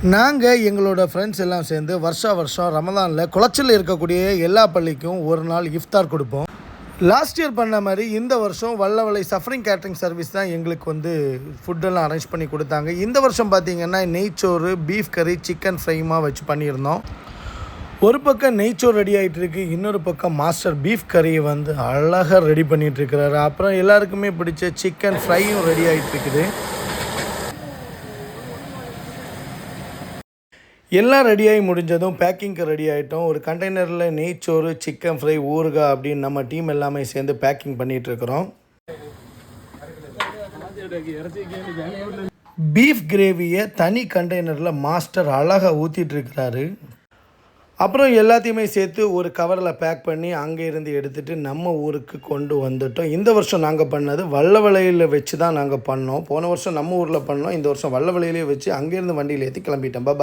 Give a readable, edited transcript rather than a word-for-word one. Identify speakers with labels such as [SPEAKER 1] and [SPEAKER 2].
[SPEAKER 1] நாங்கள் எங்களோட ஃப்ரெண்ட்ஸ் எல்லாம் சேர்ந்து வருஷம் ரமதானில் குளச்சலில் இருக்கக்கூடிய எல்லா பள்ளிக்கும் ஒரு நாள் இஃப்தார் கொடுப்போம். லாஸ்ட் இயர் பண்ண மாதிரி இந்த வருஷம் வல்லவலை சஃபரிங் கேட்ரிங் சர்வீஸ் தான் எங்களுக்கு ஃபுட்டெல்லாம் அரேஞ்ச் பண்ணி கொடுத்தாங்க. இந்த வருஷம் பார்த்திங்கன்னா நெய்ச்சோறு, பீஃப் கறி, சிக்கன் ஃப்ரைமா வச்சு பண்ணியிருந்தோம். ஒரு பக்கம் நெய்ச்சோறு ரெடி ஆகிட்டு இருக்கு, இன்னொரு பக்கம் மாஸ்டர் பீஃப் கறியை அழகாக ரெடி பண்ணிகிட்ருக்கிறாரு. அப்புறம் எல்லாருக்குமே பிடிச்ச சிக்கன் ஃப்ரையும் ரெடி ஆகிட்டு இருக்குது. எல்லாம் ரெடியாகி முடிஞ்சதும் பேக்கிங்க்கு ரெடி ஆகிட்டோம். ஒரு கண்டெய்னரில் நெய்ச்சோறு, சிக்கன் ஃப்ரை, ஊறுகாய் அப்படின்னு நம்ம டீம் எல்லாமே சேர்ந்து பேக்கிங் பண்ணிகிட்ருக்குறோம். பீஃப் கிரேவியை தனி கண்டெய்னரில் மாஸ்டர் அழகாக ஊற்றிட்டுருக்கிறாரு. அப்புறம் எல்லாத்தையுமே சேர்த்து ஒரு கவரில் பேக் பண்ணி அங்கே இருந்து எடுத்துகிட்டு நம்ம ஊருக்கு கொண்டு வந்துட்டோம். இந்த வருஷம் நாங்கள் பண்ணது வல்லவலையில் வச்சு தான் நாங்கள் பண்ணோம். போன வருஷம் நம்ம ஊரில் பண்ணோம், இந்த வருஷம் வல்லவலையிலே வச்சு அங்கேருந்து வண்டியில் ஏற்றி கிளம்பிட்டோம். பாய்.